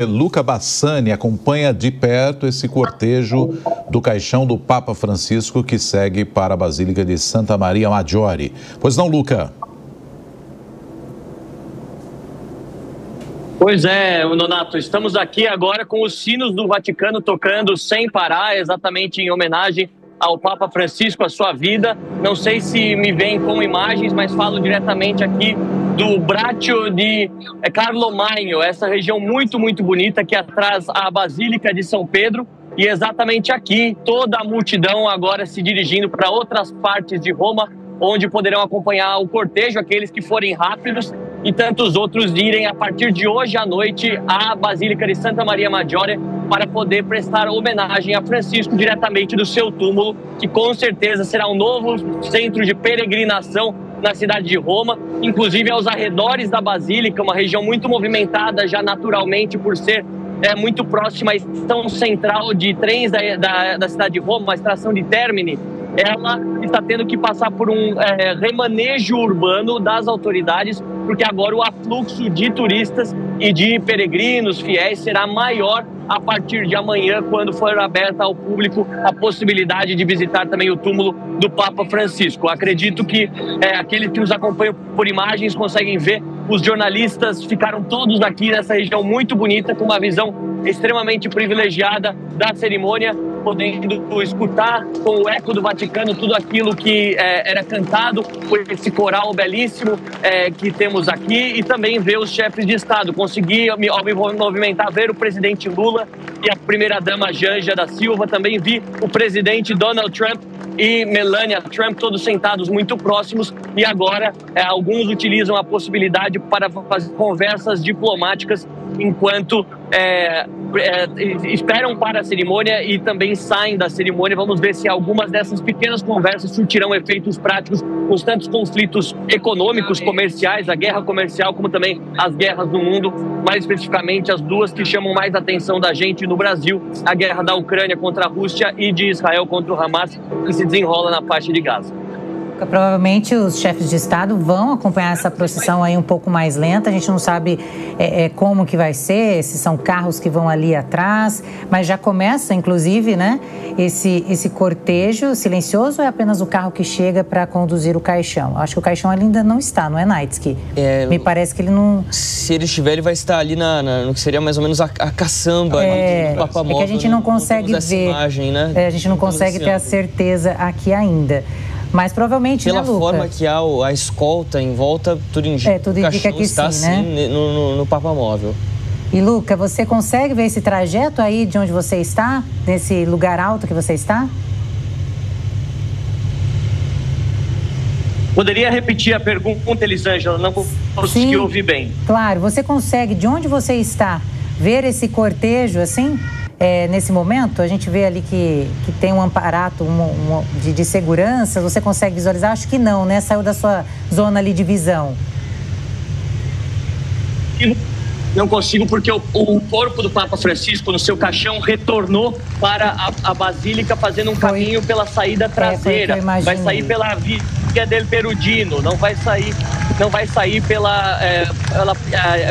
Luca Bassani acompanha de perto esse cortejo do caixão do Papa Francisco que segue para a Basílica de Santa Maria Maggiore. Pois não, Luca? Pois é, Nonato, estamos aqui agora com os sinos do Vaticano tocando sem parar, exatamente em homenagem ao Papa Francisco, a sua vida. Não sei se me veem com imagens, mas falo diretamente aqui do Braccio di Carlo Magno, essa região muito bonita que atrás a Basílica de São Pedro. E exatamente aqui, toda a multidão agora se dirigindo para outras partes de Roma, onde poderão acompanhar o cortejo, aqueles que forem rápidos, e tantos outros irem a partir de hoje à noite à Basílica de Santa Maria Maggiore para poder prestar homenagem a Francisco diretamente do seu túmulo, que com certeza será um novo centro de peregrinação na cidade de Roma, inclusive aos arredores da Basílica, uma região muito movimentada já naturalmente por ser muito próxima à estação central de trens da cidade de Roma, a estação de Termini. Ela está tendo que passar por um remanejo urbano das autoridades, porque agora o afluxo de turistas e de peregrinos fiéis será maior a partir de amanhã, quando for aberta ao público a possibilidade de visitar também o túmulo do Papa Francisco. Acredito que aqueles que nos acompanham por imagens conseguem ver, os jornalistas ficaram todos aqui nessa região muito bonita, com uma visão extremamente privilegiada da cerimônia, podendo escutar com o eco do Vaticano tudo aquilo que era cantado por esse coral belíssimo que temos aqui, e também ver os chefes de Estado. Consegui me movimentar, ver o presidente Lula e a primeira-dama Janja da Silva, também vi o presidente Donald Trump e Melania Trump, todos sentados muito próximos, e agora alguns utilizam a possibilidade para fazer conversas diplomáticas enquanto esperam para a cerimônia e também saem da cerimônia. Vamos ver se algumas dessas pequenas conversas surtirão efeitos práticos nos tantos conflitos econômicos, comerciais, a guerra comercial, como também as guerras do mundo, mais especificamente as duas que chamam mais a atenção da gente no Brasil, a guerra da Ucrânia contra a Rússia e de Israel contra o Hamas, que se desenrola na faixa de Gaza. Provavelmente os chefes de Estado vão acompanhar essa procissão aí um pouco mais lenta. A gente não sabe como que vai ser, se são carros que vão ali atrás, mas já começa, inclusive, né, esse cortejo silencioso, ou é apenas o carro que chega para conduzir o caixão? Acho que o caixão ainda não está, não é, Naitsky? Me parece que ele não... Se ele estiver, ele vai estar ali no que seria mais ou menos a caçamba do Papa Móvel. É que a gente não consegue ver, imagem, né? A gente não consegue ter a certeza aqui ainda. Mas provavelmente, pela né, Luca? forma que há a escolta em volta, tudo indica tudo que o caixão que está sim, né? assim no Papa Móvel. E, Luca, você consegue ver esse trajeto aí de onde você está, nesse lugar alto que você está? Poderia repetir a pergunta, Elisângela? Não consegui ouvir bem. Claro. Você consegue, de onde você está, ver esse cortejo assim? Nesse momento, a gente vê ali que tem um aparato de segurança. Você consegue visualizar? Acho que não, né? Saiu da sua zona ali de visão. Não consigo, porque o corpo do Papa Francisco, no seu caixão, retornou para a Basílica, fazendo um caminho pela saída traseira. Vai sair pela Via del Perugino, não vai sair pela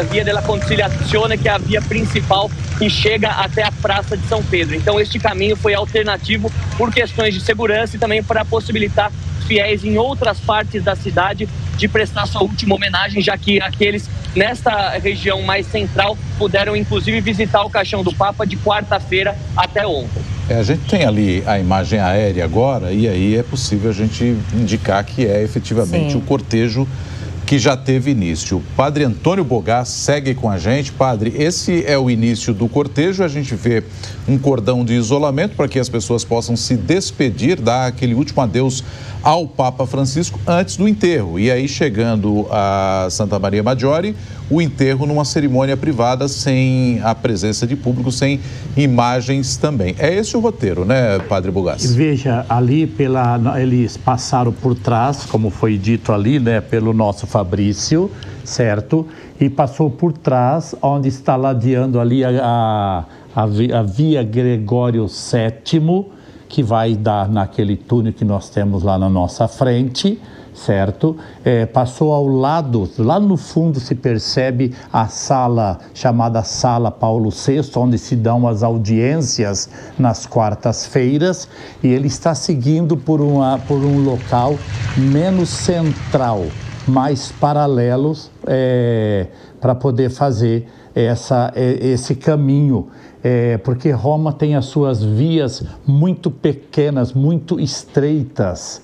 Via della Conciliazione, que é a via principal que chega até a Praça de São Pedro. Então, este caminho foi alternativo por questões de segurança e também para possibilitar fiéis em outras partes da cidade de prestar sua última homenagem, já que aqueles nesta região mais central puderam inclusive visitar o caixão do Papa de quarta-feira até ontem. A gente tem ali a imagem aérea agora, e aí é possível a gente indicar que é efetivamente o cortejo que já teve início. O padre Antônio Bogás segue com a gente. Padre, esse é o início do cortejo. A gente vê um cordão de isolamento para que as pessoas possam se despedir, dar aquele último adeus ao Papa Francisco antes do enterro. E aí, chegando a Santa Maria Maggiore, o enterro numa cerimônia privada, sem a presença de público, sem imagens também. É esse o roteiro, né, Padre Bogás? Veja, ali eles passaram por trás, como foi dito ali, né, pelo nosso Fabrício, certo? E passou por trás, onde está ladeando ali a Via Gregório VII, que vai dar naquele túnel que nós temos lá na nossa frente, certo? Passou ao lado, lá no fundo se percebe a sala chamada Sala Paulo VI, onde se dão as audiências nas quartas-feiras, e ele está seguindo por um local menos central, mais paralelos, para poder fazer esse caminho, porque Roma tem as suas vias muito pequenas, muito estreitas,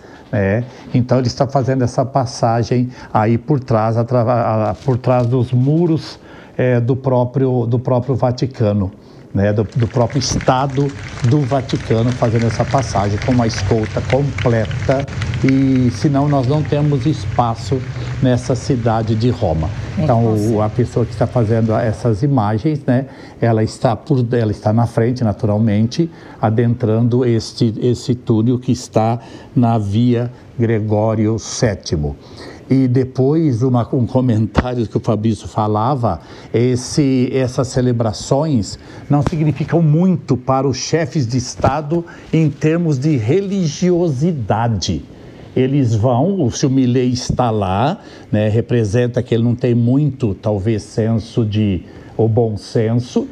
então ele está fazendo essa passagem aí por trás dos muros do próprio Vaticano, do próprio Estado do Vaticano, fazendo essa passagem com uma escolta completa, e senão nós não temos espaço nessa cidade de Roma. Então a pessoa que está fazendo essas imagens, ela está na frente, naturalmente, adentrando esse túnel que está na Via Gregório VII. E depois, um comentário que o Fabrício falava, essas celebrações não significam muito para os chefes de Estado em termos de religiosidade. Eles vão, se o Milei está lá, representa que ele não tem muito, talvez, ou bom senso,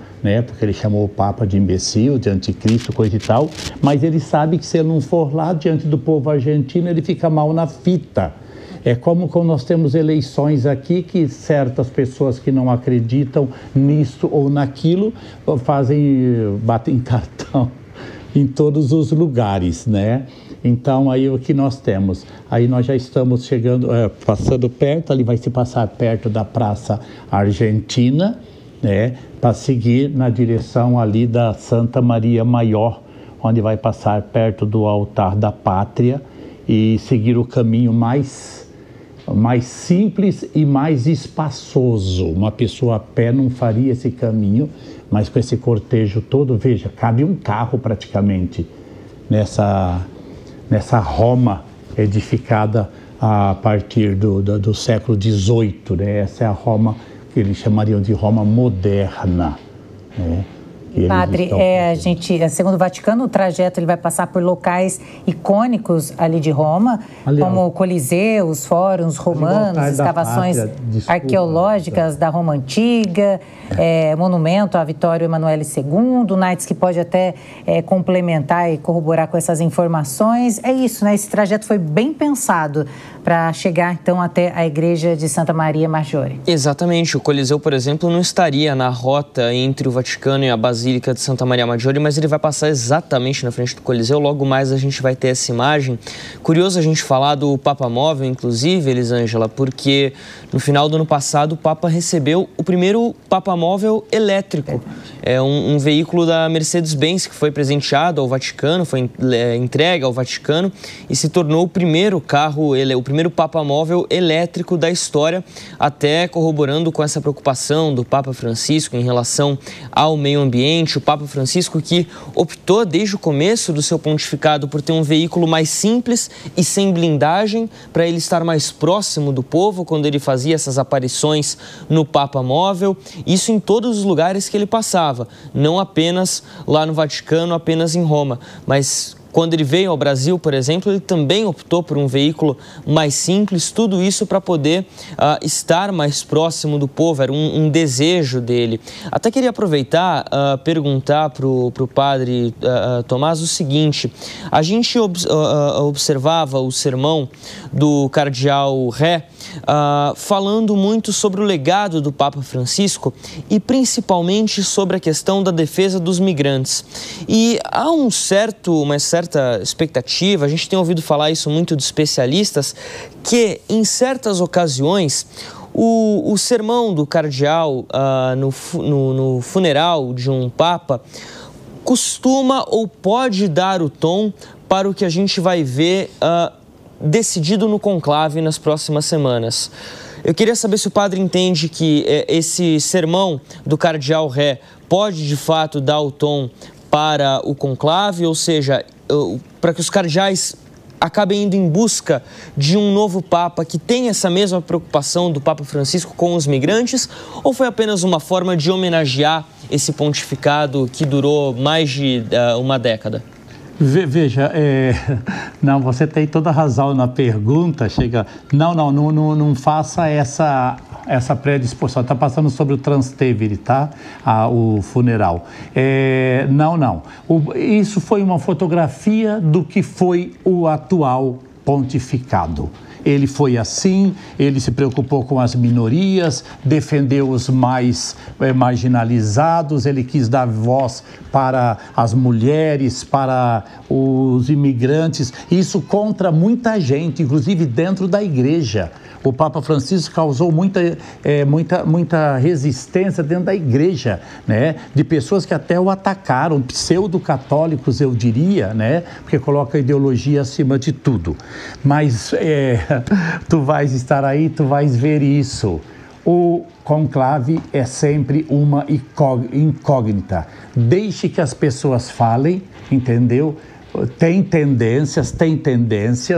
porque ele chamou o Papa de imbecil, de anticristo, coisa e tal, mas ele sabe que se ele não for lá diante do povo argentino, ele fica mal na fita. É como quando nós temos eleições aqui, que certas pessoas que não acreditam nisso ou naquilo batem cartão em todos os lugares, Então, aí o que nós temos? Aí nós já estamos chegando, passando perto, ali vai se passar perto da Praça Argentina, para seguir na direção ali da Santa Maria Maior, onde vai passar perto do Altar da Pátria e seguir o caminho mais simples e mais espaçoso. Uma pessoa a pé não faria esse caminho, mas com esse cortejo todo, veja, cabe um carro praticamente nessa Roma edificada a partir do século XVIII, Essa é a Roma que eles chamariam de Roma moderna, Padre, segundo o Vaticano, o trajeto ele vai passar por locais icônicos ali de Roma, como o Coliseu, os fóruns romanos, escavações arqueológicas da Roma Antiga, monumento à Vitório Emanuele II, o Knights, que pode até complementar e corroborar com essas informações. É isso, Esse trajeto foi bem pensado para chegar, então, até a igreja de Santa Maria Maggiore. Exatamente. O Coliseu, por exemplo, não estaria na rota entre o Vaticano e a Basílica de Santa Maria Maggiore, mas ele vai passar exatamente na frente do Coliseu. Logo mais a gente vai ter essa imagem. Curioso a gente falar do Papa Móvel, inclusive, Elisângela, porque no final do ano passado o Papa recebeu o primeiro Papa Móvel elétrico. É um veículo da Mercedes-Benz que foi presenteado ao Vaticano, foi entregue ao Vaticano e se tornou o primeiro carro, o primeiro Papa Móvel elétrico da história, até corroborando com essa preocupação do Papa Francisco em relação ao meio ambiente. O Papa Francisco que optou desde o começo do seu pontificado por ter um veículo mais simples e sem blindagem, para ele estar mais próximo do povo quando ele fazia essas aparições no Papa Móvel. Isso em todos os lugares que ele passava, não apenas lá no Vaticano, apenas em Roma, mas quando ele veio ao Brasil, por exemplo, ele também optou por um veículo mais simples, tudo isso para poder estar mais próximo do povo, era um desejo dele. Até queria aproveitar, perguntar para o padre Tomás o seguinte: a gente observava o sermão do cardeal Ré falando muito sobre o legado do Papa Francisco e principalmente sobre a questão da defesa dos migrantes. E há uma certa expectativa, a gente tem ouvido falar isso muito de especialistas, que em certas ocasiões o sermão do cardeal no funeral de um papa costuma ou pode dar o tom para o que a gente vai ver decidido no conclave nas próximas semanas. Eu queria saber se o padre entende que esse sermão do cardeal Ré pode de fato dar o tom para o conclave, ou seja, para que os cardeais acabem indo em busca de um novo Papa que tenha essa mesma preocupação do Papa Francisco com os migrantes, ou foi apenas uma forma de homenagear esse pontificado que durou mais de uma década? Veja, não, você tem toda a razão na pergunta, não faça essa predisposição, está passando sobre o Trastevere, tá? O funeral. Não. Isso foi uma fotografia do que foi o atual pontificado. Ele foi assim, ele se preocupou com as minorias, defendeu os mais marginalizados, ele quis dar voz para as mulheres, para os imigrantes, isso contra muita gente, inclusive dentro da igreja. O Papa Francisco causou muita resistência dentro da igreja, né? De pessoas que até o atacaram, pseudo-católicos, eu diria, né? Porque coloca a ideologia acima de tudo. Mas tu vais estar aí, tu vais ver isso. O conclave é sempre uma incógnita. Deixe que as pessoas falem, entendeu? Tem tendências,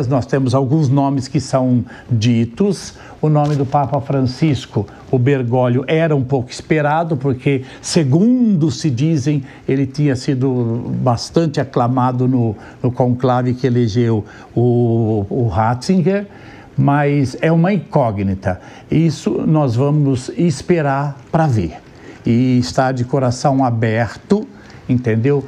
nós temos alguns nomes que são ditos. O nome do Papa Francisco, o Bergoglio, era um pouco esperado, porque, segundo se dizem, ele tinha sido bastante aclamado no conclave que elegeu o Ratzinger, mas é uma incógnita. Isso nós vamos esperar para ver. E estar de coração aberto, entendeu?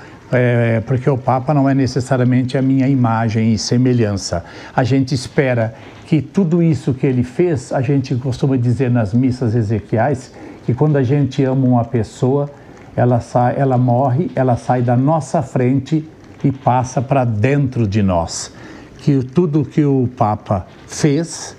Porque o Papa não é necessariamente a minha imagem e semelhança. A gente espera que tudo isso que ele fez, a gente costuma dizer nas missas ezequiais, que quando a gente ama uma pessoa, ela morre, ela sai da nossa frente e passa para dentro de nós. Que tudo que o Papa fez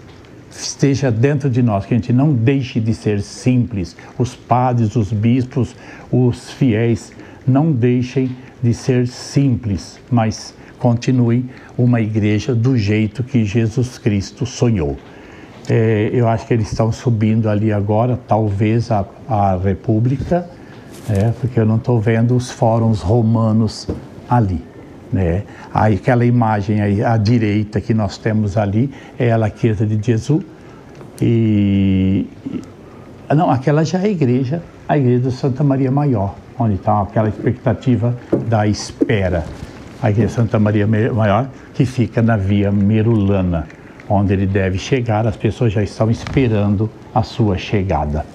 esteja dentro de nós, que a gente não deixe de ser simples. Os padres, os bispos, os fiéis, não deixem de ser simples, mas continuem uma igreja do jeito que Jesus Cristo sonhou. Eu acho que eles estão subindo ali agora, talvez a República, porque eu não estou vendo os fóruns romanos ali. Aí aquela imagem aí, à direita que nós temos ali, é a Laqueta de Jesus. Não, aquela já é a igreja de Santa Maria Maior, onde está aquela expectativa da espera. A igreja de Santa Maria Maior, que fica na Via Merulana, onde ele deve chegar, as pessoas já estão esperando a sua chegada.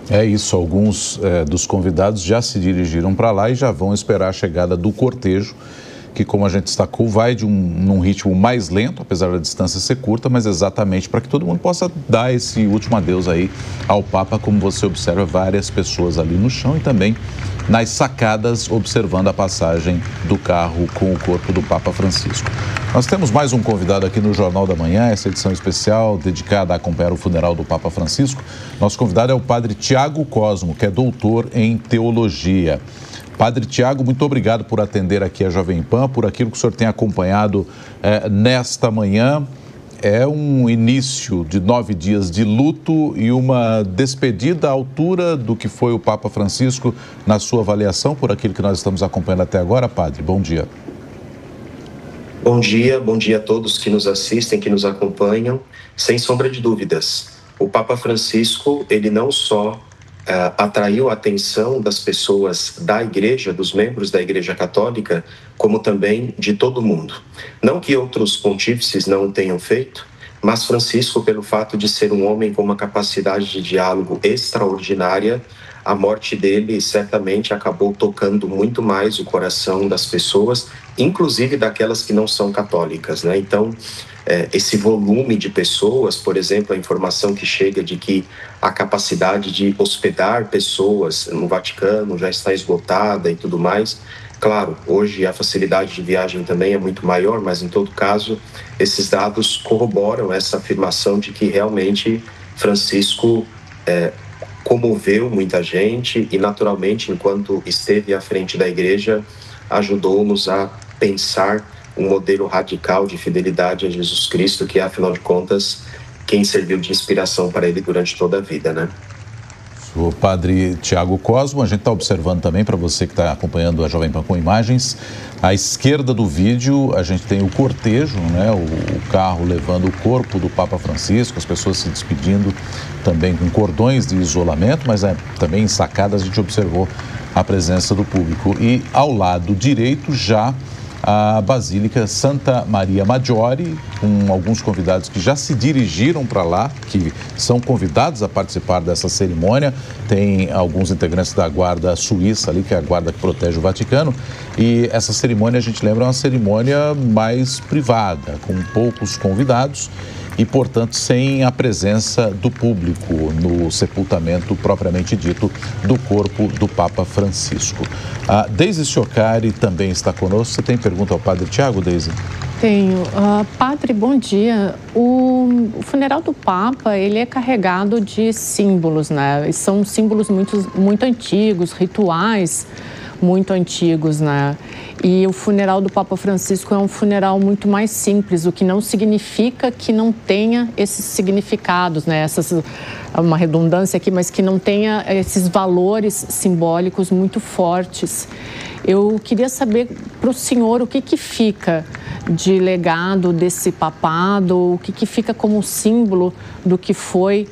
É isso, alguns dos convidados já se dirigiram para lá e já vão esperar a chegada do cortejo, que, como a gente destacou, vai num ritmo mais lento, apesar da distância ser curta, mas exatamente para que todo mundo possa dar esse último adeus aí ao Papa, como você observa, várias pessoas ali no chão e também nas sacadas, observando a passagem do carro com o corpo do Papa Francisco. Nós temos mais um convidado aqui no Jornal da Manhã, essa edição especial dedicada a acompanhar o funeral do Papa Francisco. Nosso convidado é o padre Tiago Cosmo, que é doutor em teologia. Padre Tiago, muito obrigado por atender aqui a Jovem Pan, por aquilo que o senhor tem acompanhado nesta manhã. É um início de 9 dias de luto e uma despedida à altura do que foi o Papa Francisco, na sua avaliação, por aquilo que nós estamos acompanhando até agora. Padre, bom dia. Bom dia a todos que nos assistem, que nos acompanham. Sem sombra de dúvidas, o Papa Francisco, ele não só atraiu a atenção das pessoas da Igreja, dos membros da Igreja Católica, como também de todo mundo. Não que outros pontífices não o tenham feito, mas Francisco, pelo fato de ser um homem com uma capacidade de diálogo extraordinária, a morte dele certamente acabou tocando muito mais o coração das pessoas, inclusive daquelas que não são católicas, né? Então, esse volume de pessoas, por exemplo, a informação que chega de que a capacidade de hospedar pessoas no Vaticano já está esgotada e tudo mais. Claro, hoje a facilidade de viagem também é muito maior, mas em todo caso, esses dados corroboram essa afirmação de que realmente Francisco comoveu muita gente e, naturalmente, enquanto esteve à frente da Igreja, ajudou-nos a pensar um modelo radical de fidelidade a Jesus Cristo, que é, afinal de contas, quem serviu de inspiração para ele durante toda a vida, né? O padre Tiago Cosmo, a gente está observando também, para você que está acompanhando a Jovem Pan com imagens, à esquerda do vídeo a gente tem o cortejo, né? O carro levando o corpo do Papa Francisco, as pessoas se despedindo também com cordões de isolamento, mas também em sacadas a gente observou a presença do público. E ao lado direito já a Basílica Santa Maria Maggiore, com alguns convidados que já se dirigiram para lá, que são convidados a participar dessa cerimônia. Tem alguns integrantes da guarda suíça ali, que é a guarda que protege o Vaticano. E essa cerimônia, a gente lembra, é uma cerimônia mais privada, com poucos convidados e, portanto, sem a presença do público no sepultamento propriamente dito do corpo do Papa Francisco. A Deise Ciocari também está conosco. Você tem pergunta ao Padre Tiago, Deise? Tenho. Padre, bom dia. O funeral do Papa, ele é carregado de símbolos, né? São símbolos muito antigos, rituais muito antigos, né? E o funeral do Papa Francisco é um funeral muito mais simples, o que não significa que não tenha esses significados, né? Uma redundância aqui, mas que não tenha esses valores simbólicos muito fortes. Eu queria saber para o senhor o que fica de legado desse papado, o que fica como símbolo do que foi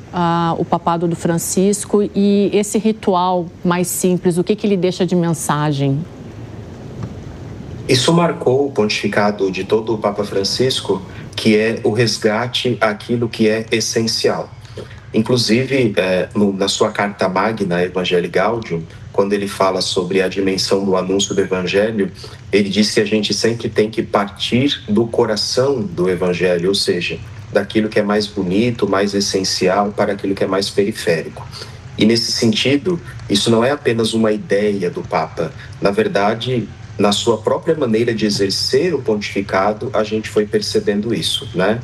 o papado do Francisco e esse ritual mais simples, o que ele deixa de mensagem? Isso marcou o pontificado de todo o Papa Francisco, que é o resgate àquilo que é essencial. Inclusive, na sua carta magna, Evangelii Gaudium, quando ele fala sobre a dimensão do anúncio do Evangelho, ele diz que a gente sempre tem que partir do coração do Evangelho, ou seja, daquilo que é mais bonito, mais essencial, para aquilo que é mais periférico. E nesse sentido, isso não é apenas uma ideia do Papa. Na verdade, na sua própria maneira de exercer o pontificado, a gente foi percebendo isso, né?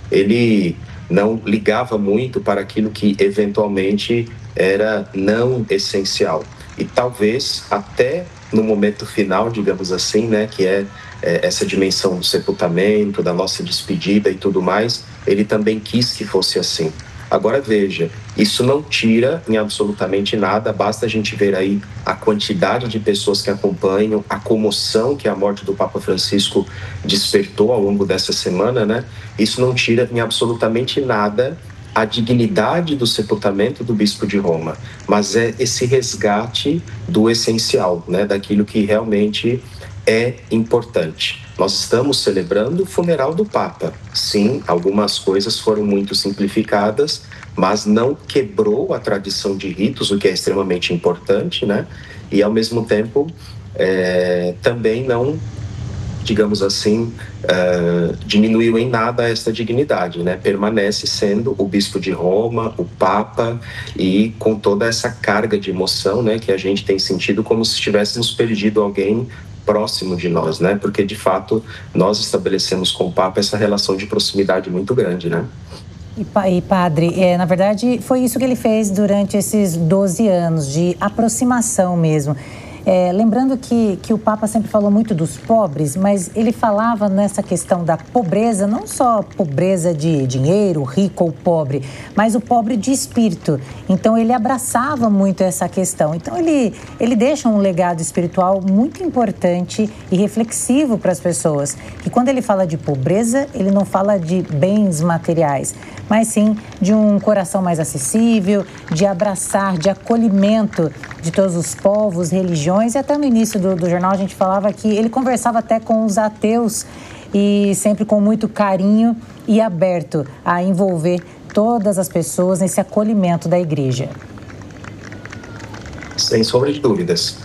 Ele não ligava muito para aquilo que eventualmente era não essencial. E talvez até no momento final, digamos assim, né, que é essa dimensão do sepultamento, da nossa despedida e tudo mais, ele também quis que fosse assim. Agora veja, isso não tira em absolutamente nada, basta a gente ver aí a quantidade de pessoas que acompanham, a comoção que a morte do Papa Francisco despertou ao longo dessa semana, né? Isso não tira em absolutamente nada a dignidade do sepultamento do Bispo de Roma, mas é esse resgate do essencial, né? Daquilo que realmente é importante. Nós estamos celebrando o funeral do Papa. Sim, algumas coisas foram muito simplificadas, mas não quebrou a tradição de ritos, o que é extremamente importante, né? E, ao mesmo tempo, também não, digamos assim, diminuiu em nada esta dignidade, né? Permanece sendo o Bispo de Roma, o Papa, e com toda essa carga de emoção, né, que a gente tem sentido como se tivéssemos perdido alguém próximo de nós, né? Porque, de fato, nós estabelecemos com o Papa essa relação de proximidade muito grande, né? E padre, na verdade, foi isso que ele fez durante esses 12 anos, de aproximação mesmo. Lembrando que o Papa sempre falou muito dos pobres, mas ele falava nessa questão da pobreza, não só pobreza de dinheiro, rico ou pobre, mas o pobre de espírito. Então, ele abraçava muito essa questão. Então, ele deixa um legado espiritual muito importante e reflexivo para as pessoas. E quando ele fala de pobreza, ele não fala de bens materiais, mas sim de um coração mais acessível, de abraçar, de acolhimento de todos os povos, religiões. E até no início do jornal a gente falava que ele conversava até com os ateus e sempre com muito carinho e aberto a envolver todas as pessoas nesse acolhimento da igreja. Sem sombra de dúvidas.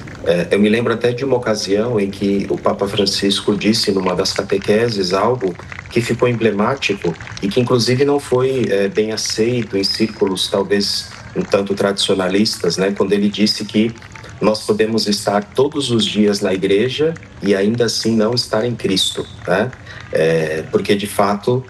Eu me lembro até de uma ocasião em que o Papa Francisco disse numa das catequeses algo que ficou emblemático e que inclusive não foi bem aceito em círculos talvez um tanto tradicionalistas, né? Quando ele disse que nós podemos estar todos os dias na igreja e ainda assim não estar em Cristo, né? Porque de fato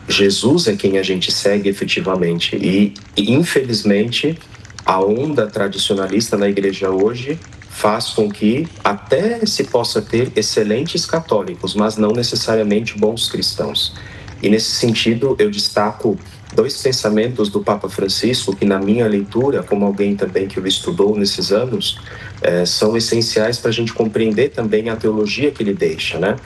Jesus é quem a gente segue efetivamente e infelizmente a onda tradicionalista na igreja hoje faz com que até se possa ter excelentes católicos, mas não necessariamente bons cristãos. E nesse sentido eu destaco dois pensamentos do Papa Francisco que, na minha leitura, como alguém também que o estudou nesses anos, são essenciais para a gente compreender também a teologia que ele deixa, né?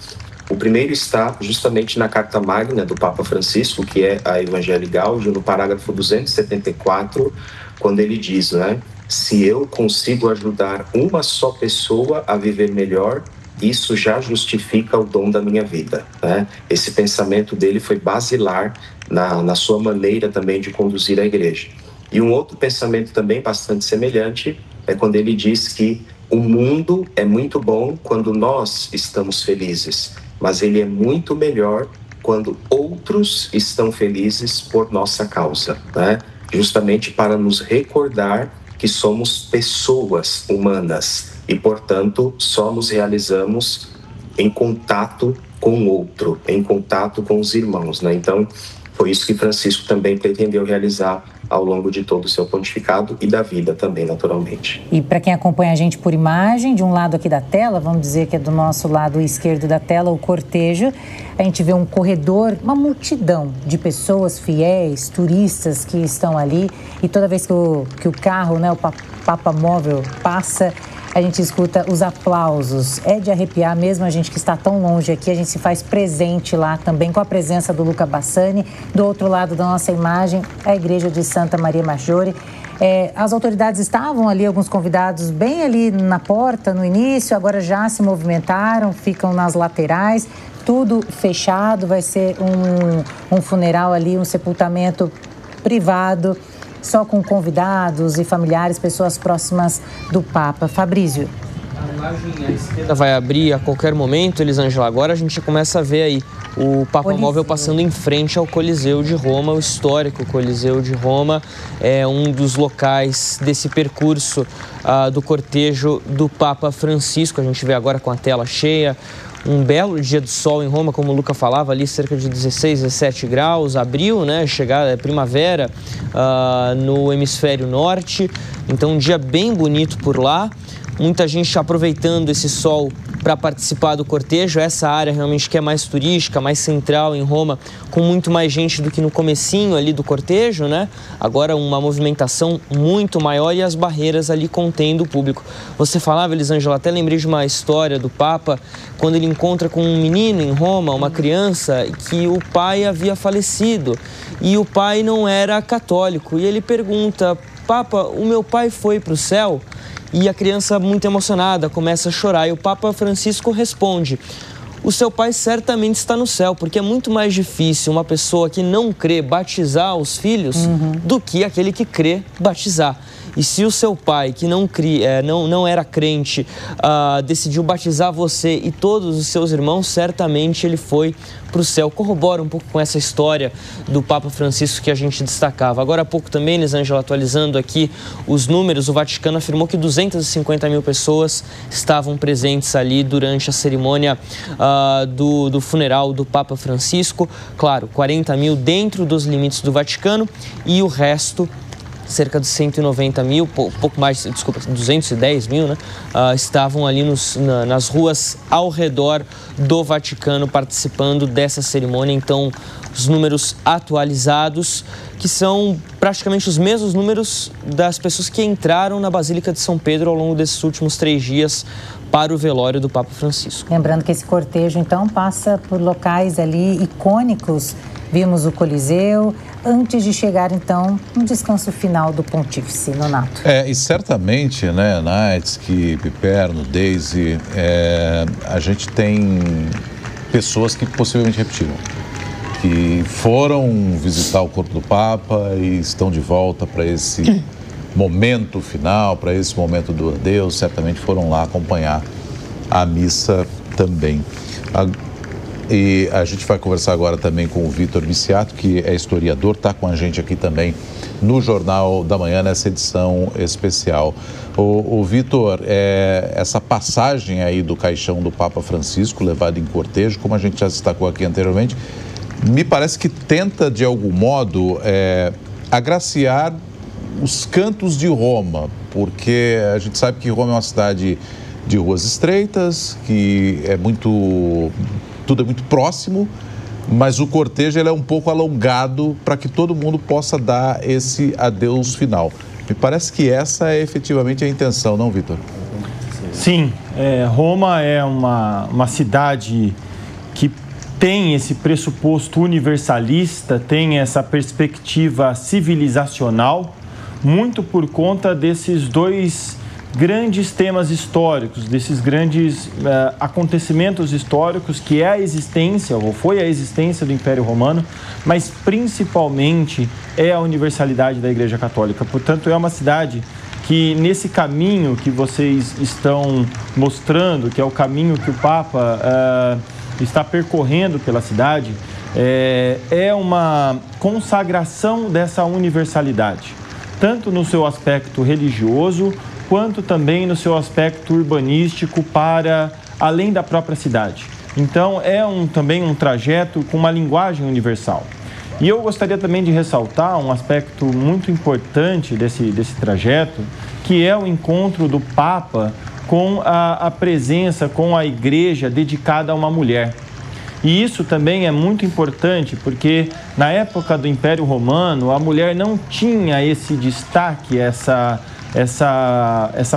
O primeiro está justamente na Carta Magna do Papa Francisco, que é a Evangelii Gaudium, no parágrafo 274, quando ele diz, né? Se eu consigo ajudar uma só pessoa a viver melhor, isso já justifica o dom da minha vida, né? Esse pensamento dele foi basilar na sua maneira também de conduzir a igreja. E um outro pensamento também bastante semelhante é quando ele diz que o mundo é muito bom quando nós estamos felizes, mas ele é muito melhor quando outros estão felizes por nossa causa, né? Justamente para nos recordar que somos pessoas humanas e, portanto, só nos realizamos em contato com o outro, em contato com os irmãos, né? Então, foi isso que Francisco também pretendeu realizar ao longo de todo o seu pontificado e da vida também, naturalmente. E para quem acompanha a gente por imagem, de um lado aqui da tela, vamos dizer que é do nosso lado esquerdo da tela, o cortejo, a gente vê um corredor, uma multidão de pessoas fiéis, turistas que estão ali, e toda vez que o carro, né, o Papa Móvel passa, a gente escuta os aplausos. É de arrepiar mesmo, a gente que está tão longe aqui, a gente se faz presente lá também com a presença do Luca Bassani. Do outro lado da nossa imagem, a igreja de Santa Maria Maggiore. As autoridades estavam ali, alguns convidados bem ali na porta no início, agora já se movimentaram, ficam nas laterais, tudo fechado, vai ser um funeral ali, um sepultamento privado, só com convidados e familiares, pessoas próximas do Papa. Fabrício. A imagem à esquerda vai abrir a qualquer momento, Elisângela. Agora a gente começa a ver aí o Papa Móvel passando em frente ao Coliseu de Roma, o histórico Coliseu de Roma. É um dos locais desse percurso do cortejo do Papa Francisco. A gente vê agora com a tela cheia. Um belo dia de sol em Roma, como o Luca falava, ali cerca de 16, 17 graus, abril, né? Chegada, primavera no hemisfério norte. Então, um dia bem bonito por lá. Muita gente aproveitando esse sol para participar do cortejo. Essa área realmente que é mais turística, mais central em Roma, com muito mais gente do que no comecinho ali do cortejo, né? Agora uma movimentação muito maior e as barreiras ali contendo o público. Você falava, Elisângela, até lembrei de uma história do Papa, quando ele encontra com um menino em Roma, uma criança, que o pai havia falecido e o pai não era católico. E ele pergunta: Papa, o meu pai foi para o céu? E a criança, muito emocionada, começa a chorar. E o Papa Francisco responde: o seu pai certamente está no céu, porque é muito mais difícil uma pessoa que não crê batizar os filhos do que aquele que crê batizar. E se o seu pai, que não era crente, decidiu batizar você e todos os seus irmãos, certamente ele foi para o céu. Corrobora um pouco com essa história do Papa Francisco que a gente destacava. Agora há pouco também, Elisângela, atualizando aqui os números, o Vaticano afirmou que 250 mil pessoas estavam presentes ali durante a cerimônia do funeral do Papa Francisco. Claro, 40 mil dentro dos limites do Vaticano e o resto, cerca de 190 mil, pouco mais, 210 mil, né? Estavam ali nas ruas ao redor do Vaticano participando dessa cerimônia. Então, os números atualizados, que são praticamente os mesmos números das pessoas que entraram na Basílica de São Pedro ao longo desses últimos 3 dias para o velório do Papa Francisco. Lembrando que esse cortejo, então, passa por locais ali icônicos. Vimos o Coliseu, antes de chegar, então, no descanso final do Pontífice, Nonato. E certamente, né, Naitsky, Piperno, Daisy, a gente tem pessoas que possivelmente repetiram, que foram visitar o corpo do Papa e estão de volta para esse momento final, para esse momento do adeus, certamente foram lá acompanhar a missa também. E a gente vai conversar agora também com o Vitor Viciato, que é historiador, está com a gente aqui também no Jornal da Manhã, nessa edição especial. O Vitor, essa passagem aí do caixão do Papa Francisco, levado em cortejo, como a gente já destacou aqui anteriormente, me parece que tenta, de algum modo, agraciar os cantos de Roma, porque a gente sabe que Roma é uma cidade de ruas estreitas, que tudo é muito próximo, mas o cortejo ele é um pouco alongado para que todo mundo possa dar esse adeus final. Me parece que essa é efetivamente a intenção, não, Vitor? Sim, Roma é uma cidade que tem esse pressuposto universalista, tem essa perspectiva civilizacional, muito por conta desses dois grandes temas históricos, desses grandes acontecimentos históricos que é a existência, ou foi a existência do Império Romano, mas principalmente é a universalidade da Igreja Católica. Portanto, é uma cidade que nesse caminho que vocês estão mostrando, que é o caminho que o Papa está percorrendo pela cidade, é uma consagração dessa universalidade, tanto no seu aspecto religioso, quanto também no seu aspecto urbanístico para além da própria cidade. Então, também um trajeto com uma linguagem universal. E eu gostaria também de ressaltar um aspecto muito importante desse trajeto, que é o encontro do Papa com a presença, com a igreja dedicada a uma mulher. E isso também é muito importante, porque na época do Império Romano, a mulher não tinha esse destaque, essa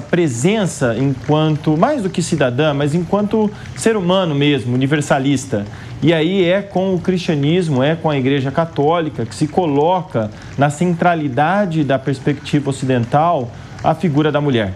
presença enquanto, mais do que cidadã, mas enquanto ser humano mesmo, universalista. E aí é com o cristianismo, é com a Igreja Católica que se coloca na centralidade da perspectiva ocidental a figura da mulher.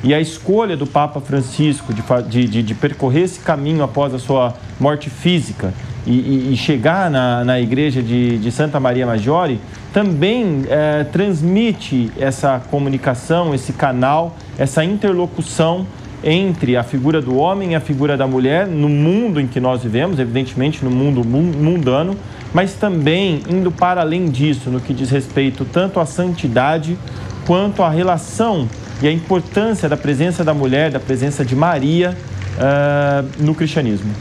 E a escolha do Papa Francisco de percorrer esse caminho após a sua morte física e chegar na igreja de Santa Maria Maggiore também transmite essa comunicação, esse canal, essa interlocução entre a figura do homem e a figura da mulher no mundo em que nós vivemos, evidentemente no mundo mundano, mas também indo para além disso, no que diz respeito tanto à santidade quanto à relação e a importância da presença da mulher, da presença de Maria no cristianismo.